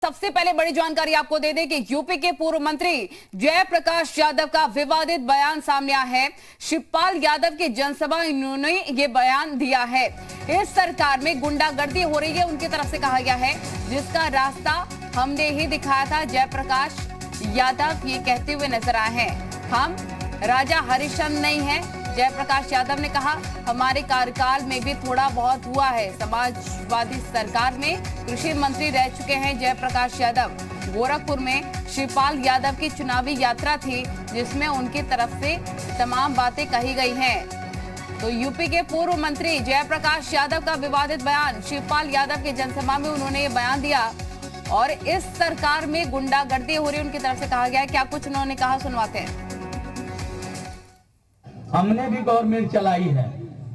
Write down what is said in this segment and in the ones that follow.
सबसे पहले बड़ी जानकारी आपको दे दें कि यूपी के पूर्व मंत्री जयप्रकाश यादव का विवादित बयान सामने आया है। शिवपाल यादव की जनसभा इन्होंने ये बयान दिया है। इस सरकार में गुंडागर्दी हो रही है उनकी तरफ से कहा गया है, जिसका रास्ता हमने ही दिखाया था। जयप्रकाश यादव ये कहते हुए नजर आए हैं, हम राजा हरिश्चंद्र नहीं है। जयप्रकाश यादव ने कहा, हमारे कार्यकाल में भी थोड़ा बहुत हुआ है। समाजवादी सरकार में कृषि मंत्री रह चुके हैं जयप्रकाश यादव। गोरखपुर में शिवपाल यादव की चुनावी यात्रा थी, जिसमें उनकी तरफ से तमाम बातें कही गई हैं। तो यूपी के पूर्व मंत्री जयप्रकाश यादव का विवादित बयान, शिवपाल यादव की जनसभा में उन्होंने ये बयान दिया और इस सरकार में गुंडागर्दी हो रही है उनकी तरफ से कहा गया है। क्या कुछ उन्होंने कहा, सुनवाते हैं। हमने भी गवर्नमेंट चलाई है,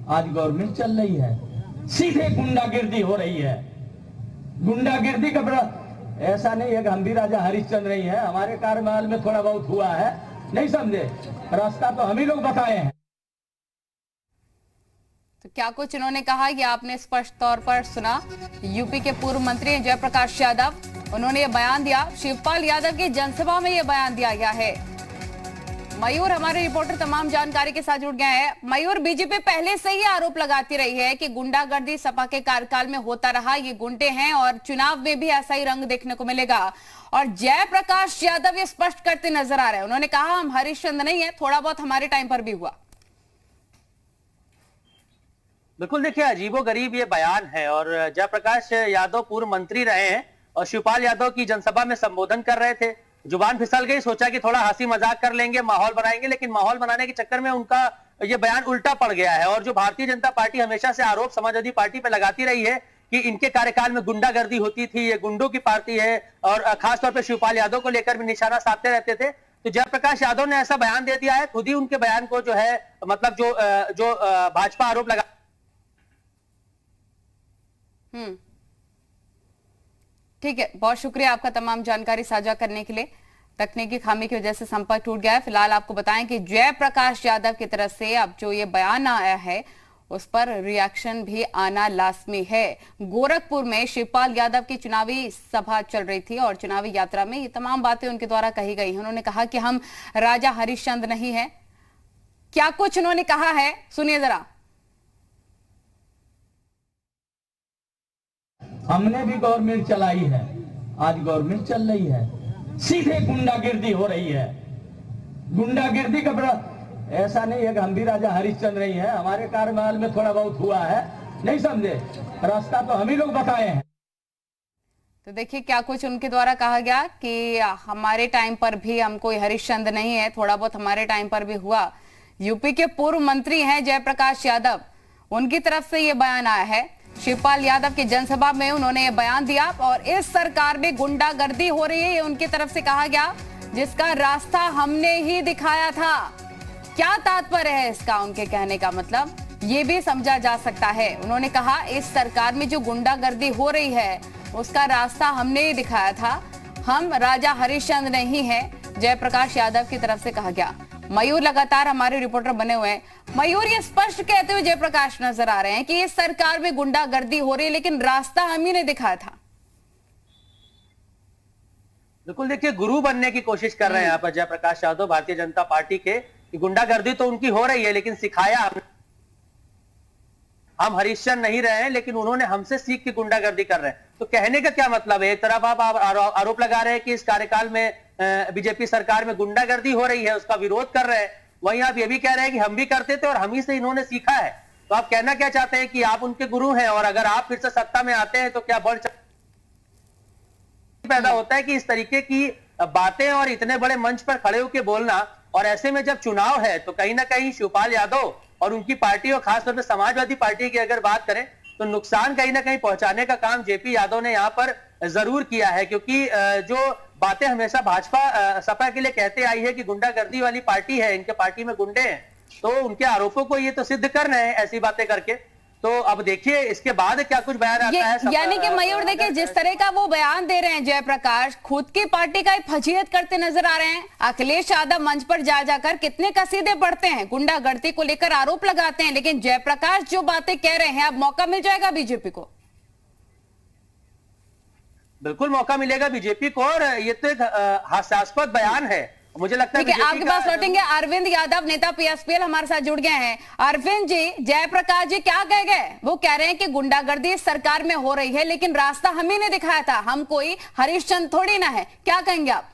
आज गवर्नमेंट चल रही है, सीधे गुंडागिर्दी हो रही है। गुंडागिर्दी का ऐसा नहीं है कि हम भी राजा हरिश्चंद्र नहीं है, हमारे कार्यकाल में थोड़ा बहुत हुआ है, नहीं समझे, रास्ता तो हम ही लोग बताए हैं। तो क्या कुछ इन्होंने कहा, ये आपने स्पष्ट तौर पर सुना। यूपी के पूर्व मंत्री जयप्रकाश यादव, उन्होंने ये बयान दिया। शिवपाल यादव की जनसभा में ये बयान दिया गया है। मयूर हमारे रिपोर्टर तमाम जानकारी के साथ जुड़ गए हैं। मयूर, बीजेपी पहले से ही आरोप लगाती रही है कि गुंडागर्दी सपा के कार्यकाल में होता रहा, ये गुंडे हैं और चुनाव में भी ऐसा ही रंग देखने को मिलेगा। और जयप्रकाश यादव ये स्पष्ट करते नजर आ रहे हैं, उन्होंने कहा हम हरिश्चंद्र नहीं है, थोड़ा बहुत हमारे टाइम पर भी हुआ। बिल्कुल, देखिए अजीबोगरीब ये बयान है। और जयप्रकाश यादव पूर्व मंत्री रहे हैं और शिवपाल यादव की जनसभा में संबोधन कर रहे थे। जुबान फिसल गई, सोचा कि थोड़ा हंसी मजाक कर लेंगे, माहौल बनाएंगे, लेकिन माहौल बनाने के चक्कर में उनका ये बयान उल्टा पड़ गया है। और जो भारतीय जनता पार्टी हमेशा से आरोप समाजवादी पार्टी पे लगाती रही है कि इनके कार्यकाल में गुंडागर्दी होती थी, ये गुंडों की पार्टी है, और खासतौर पर शिवपाल यादव को लेकर भी निशाना साधते रहते थे। तो जयप्रकाश यादव ने ऐसा बयान दे दिया है, खुद ही उनके बयान को जो है मतलब जो भाजपा आरोप लगा। ठीक है, बहुत शुक्रिया आपका तमाम जानकारी साझा करने के लिए। तकनीकी खामी की वजह से संपर्क टूट गया है। फिलहाल आपको बताएं कि जयप्रकाश यादव की तरफ से अब जो ये बयान आया है उस पर रिएक्शन भी आना लाजमी है। गोरखपुर में शिवपाल यादव की चुनावी सभा चल रही थी और चुनावी यात्रा में ये तमाम बातें उनके द्वारा कही गई हैं। उन्होंने कहा कि हम राजा हरिश्चंद्र नहीं है। क्या कुछ उन्होंने कहा है, सुनिए जरा। हमने भी गवर्नमेंट चलाई है, आज गवर्नमेंट चल रही है, सीधे गुंडागिर्दी हो रही है। गुंडागिर्दी का ऐसा नहीं है कि हम भी राजा हरिश्चंद्र नहीं है, हमारे कार्यकाल में थोड़ा बहुत हुआ है, नहीं समझे, रास्ता तो हम ही लोग बताए हैं। तो देखिए क्या कुछ उनके द्वारा कहा गया कि हमारे टाइम पर भी हम कोई हरिश्चंद्र नहीं है, थोड़ा बहुत हमारे टाइम पर भी हुआ। यूपी के पूर्व मंत्री हैं जयप्रकाश यादव, उनकी तरफ से ये बयान आया है। शिवपाल यादव की जनसभा में उन्होंने ये बयान दिया और इस सरकार में गुंडागर्दी हो रही है ये उनकी तरफ से कहा गया, जिसका रास्ता हमने ही दिखाया था। क्या तात्पर्य है इसका, उनके कहने का मतलब ये भी समझा जा सकता है। उन्होंने कहा इस सरकार में जो गुंडागर्दी हो रही है उसका रास्ता हमने ही दिखाया था, हम राजा हरिश्चंद्र नहीं है, जयप्रकाश यादव की तरफ से कहा गया। मयूर लगातार हमारे रिपोर्टर बने हुए हैं। मयूर, ये स्पष्ट कहते हुए जयप्रकाश नजर आ रहे हैं कि इस सरकार में गुंडागर्दी हो रही है लेकिन रास्ता हम ही ने दिखाया था। बिल्कुल, देखिए गुरु बनने की कोशिश कर रहे हैं यहाँ पर जयप्रकाश यादव भारतीय जनता पार्टी के। गुंडागर्दी तो उनकी हो रही है लेकिन सिखाया हम हरिश्चंद्र नहीं रहे हैं, लेकिन उन्होंने हमसे सीख के गुंडागर्दी कर रहे हैं। तो कहने का क्या मतलब है, एक तरफ आप आरोप लगा रहे हैं कि इस कार्यकाल में बीजेपी सरकार में गुंडागर्दी हो रही है, उसका विरोध कर रहे हैं, वहीं आप ये भी कह रहे हैं कि हम भी करते थे और हम ही से इन्होंने सीखा है। तो आप कहना क्या चाहते हैं कि आप उनके गुरु हैं और अगर आप फिर से सत्ता में आते हैं तो क्या बढ़ पैदा होता है कि इस तरीके की बातें और इतने बड़े मंच पर खड़े होकर बोलना। और ऐसे में जब चुनाव है तो कहीं ना कहीं शिवपाल यादव और उनकी पार्टी और खासतौर पर समाजवादी पार्टी की अगर बात करें तो नुकसान कहीं ना कहीं पहुंचाने का काम जेपी यादव ने यहाँ पर जरूर किया है। क्योंकि जो बातें हमेशा भाजपा सपा के लिए कहते आई है कि गुंडागर्दी वाली पार्टी है, इनके पार्टी में गुंडे हैं, तो उनके आरोपों को ये तो सिद्ध कर रहे हैं ऐसी बातें करके। तो अब देखिए इसके बाद क्या कुछ बयान आता है। यानी कि मयूर देखिए जिस तरह का वो बयान दे रहे हैं जयप्रकाश, खुद की पार्टी का फजीहत करते नजर आ रहे हैं। अखिलेश यादव मंच पर जा जाकर कितने कसीदे पढ़ते हैं, गुंडागर्दी को लेकर आरोप लगाते हैं, लेकिन जयप्रकाश जो बातें कह रहे हैं अब मौका मिल जाएगा बीजेपी को। बिल्कुल मौका मिलेगा बीजेपी को, और ये तो एक हास्यास्पद बयान है। मुझे लगता है ठीक है, आपके पास लौटेंगे। अरविंद यादव, नेता पीएसपीएल, हमारे साथ जुड़ गए हैं। अरविंद जी, जयप्रकाश जी क्या कह गए? वो कह रहे हैं कि गुंडागर्दी इस सरकार में हो रही है, लेकिन रास्ता हम ही ने दिखाया था, हम कोई हरिश्चंद्र थोड़ी ना है। क्या कहेंगे आप?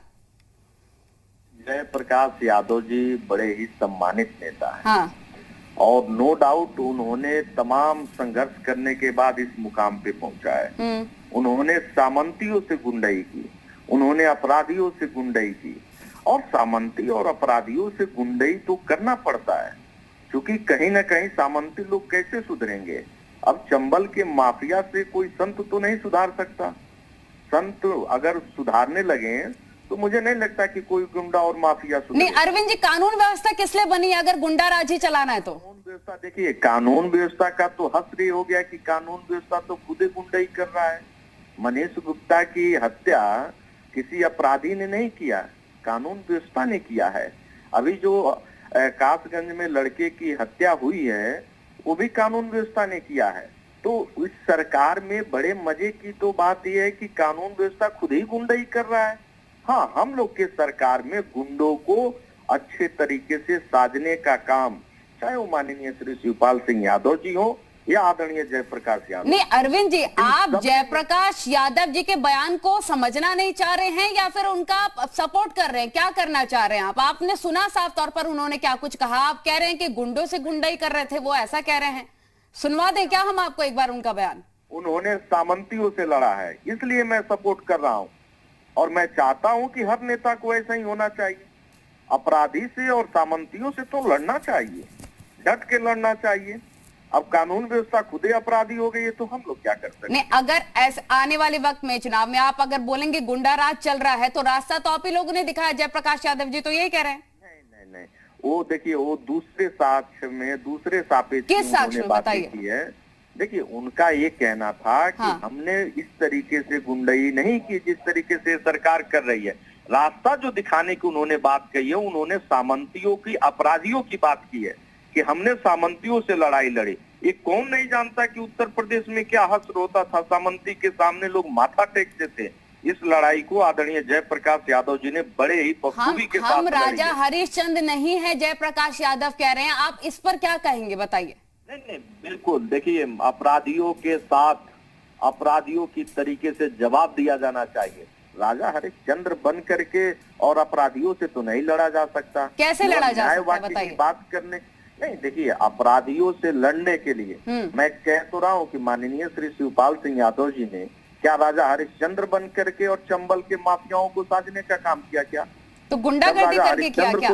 जयप्रकाश यादव जी बड़े ही सम्मानित नेता हैं। हाँ, और नो डाउट उन्होंने तमाम संघर्ष करने के बाद इस मुकाम पे पहुंचा है। उन्होंने सामंतियों से गुंडाई की, उन्होंने अपराधियों से गुंडाई की, और सामंती और अपराधियों से गुंडाई तो करना पड़ता है, क्योंकि कहीं ना कहीं सामंती लोग कैसे सुधरेंगे? अब चंबल के माफिया से कोई संत तो नहीं सुधार सकता। संत अगर सुधारने लगे तो मुझे नहीं लगता कि कोई गुंडा और माफिया सुधरे। नहीं अरविंद जी, कानून व्यवस्था किस लिए बनी अगर गुंडा राज ही चलाना है तो? कानून व्यवस्था, देखिए कानून व्यवस्था का तो हस्र हो गया कि कानून व्यवस्था तो खुद गुंडाई कर रहा है। मनीष गुप्ता की हत्या किसी अपराधी ने नहीं किया, कानून व्यवस्था ने किया है। अभी जो कासगंज में लड़के की हत्या हुई है वो भी कानून व्यवस्था ने किया है। तो इस सरकार में बड़े मजे की तो बात यह है कि कानून व्यवस्था खुद ही गुंडाई कर रहा है। हाँ, हम लोग के सरकार में गुंडों को अच्छे तरीके से साजने का काम, चाहे वो माननीय श्री शिवपाल सिंह यादव जी हो या आदरणीय जयप्रकाश यादव। नहीं अरविंद जी, आप जयप्रकाश यादव जी के बयान को समझना नहीं चाह रहे हैं या फिर उनका सपोर्ट कर रहे हैं? क्या करना चाह रहे हैं आप? आपने सुना साफ तौर पर उन्होंने क्या कुछ कहा? आप कह रहे हैं कि गुंडों से गुंडाई कर रहे थे, वो ऐसा कह रहे हैं? सुनवा दें क्या हम आपको एक बार उनका बयान? उन्होंने सामंतियों से लड़ा है, इसलिए मैं सपोर्ट कर रहा हूँ, और मैं चाहता हूं कि हर नेता को ऐसा ही होना चाहिए। अपराधी से और सामंतियों से तो लड़ना चाहिए, डट के लड़ना चाहिए। अब कानून व्यवस्था खुद ही अपराधी हो गई है तो हम लोग क्या कर सकते हैं? नहीं, अगर ऐसे आने वाले वक्त में चुनाव में आप अगर बोलेंगे गुंडा राज चल रहा है तो रास्ता तो आप ही लोगों ने दिखाया। जयप्रकाश यादव जी तो यही कह रहे हैं। नहीं, वो देखिए, वो दूसरे साक्ष्य में, दूसरे सापेक्ष किस साक्ष्य में बताइए? की है। देखिए, उनका ये कहना था कि हमने इस तरीके से गुंडाई नहीं की जिस तरीके से सरकार कर रही है। रास्ता जो दिखाने की उन्होंने बात कही है, उन्होंने सामंतियों की, अपराधियों की बात की है कि हमने सामंतियों से लड़ाई लड़ी। ये कौन नहीं जानता कि उत्तर प्रदेश में क्या हश्र होता था, सामंती के सामने लोग माथा टेकते थे। इस लड़ाई को आदरणीय जयप्रकाश यादव जी ने बड़े ही बखूबी के साथ हम राजा हरिश्चंद्र नहीं है, जयप्रकाश यादव कह रहे हैं। आप इस पर क्या कहेंगे, बताइए? नहीं, बिल्कुल। देखिए, अपराधियों के साथ अपराधियों की तरीके से जवाब दिया जाना चाहिए। राजा हरिश्चंद्र बन करके और अपराधियों से तो नहीं लड़ा जा सकता। कैसे लड़ा जा सकता है, बताइए? बात करने नहीं, देखिए, अपराधियों से लड़ने के लिए मैं कह तो रहा हूँ कि माननीय श्री शिवपाल सिंह यादव जी ने क्या राजा हरिश्चंद्र बन करके और चंबल के माफियाओं को साधने का काम किया क्या? तो गुंडागर्दी करके किया क्या?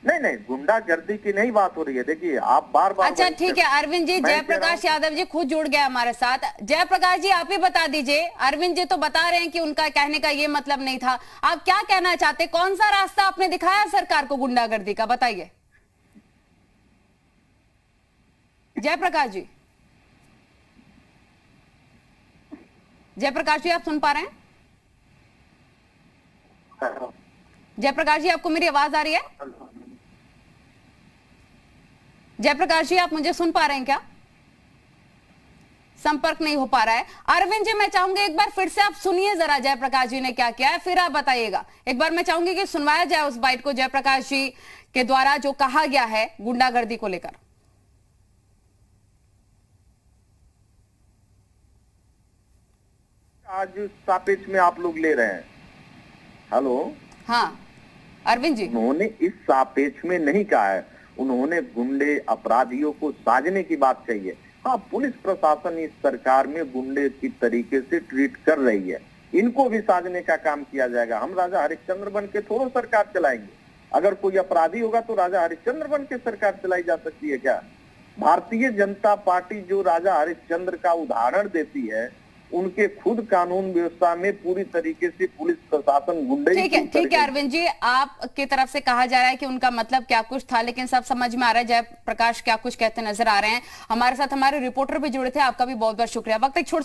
नहीं, गुंडागर्दी की नहीं बात हो रही है। देखिए, आप बार बार अच्छा ठीक है अरविंद जी, जयप्रकाश यादव जी खुद जुड़ गए हमारे साथ। जयप्रकाश जी, आप ही बता दीजिए। अरविंद जी तो बता रहे हैं कि उनका कहने का ये मतलब नहीं था, आप क्या कहना चाहते? कौन सा रास्ता आपने दिखाया सरकार को गुंडागर्दी का, बताइए? जयप्रकाश जी, जयप्रकाश जी आप सुन पा रहे हैं? जयप्रकाश जी, आपको मेरी आवाज आ रही है? जयप्रकाश जी, आप मुझे सुन पा रहे हैं क्या? संपर्क नहीं हो पा रहा है। अरविंद जी, मैं चाहूंगी एक बार फिर से आप सुनिए जरा जयप्रकाश जी ने क्या किया है, फिर आप बताइएगा। एक बार मैं चाहूंगी कि सुनवाया जाए उस बाइट को जयप्रकाश जी के द्वारा जो कहा गया है गुंडागर्दी को लेकर। आज सापेक्ष में आप लोग ले रहे हैं। हेलो, हाँ अरविंद जी, उन्होंने इस सापेक्ष में नहीं कहा है, उन्होंने गुंडे अपराधियों को साजने की बात कही है। हाँ, पुलिस प्रशासन इस सरकार में गुंडे की तरीके से ट्रीट कर रही है, इनको भी साजने का काम किया जाएगा। हम राजा हरिश्चंद्र बन के थोड़ा सरकार चलाएंगे। अगर कोई अपराधी होगा तो राजा हरिश्चंद्र बन के सरकार चलाई जा सकती है क्या? भारतीय जनता पार्टी जो राजा हरिश्चंद्र का उदाहरण देती है, उनके खुद कानून व्यवस्था में पूरी तरीके से पुलिस प्रशासन गुंडे। ठीक है अरविंद जी, आपकी तरफ से कहा जा रहा है कि उनका मतलब क्या कुछ था, लेकिन सब समझ में आ रहा है जयप्रकाश क्या कुछ कहते नजर आ रहे हैं। हमारे साथ हमारे रिपोर्टर भी जुड़े थे, आपका भी बहुत बहुत शुक्रिया। वक्त एक छोटे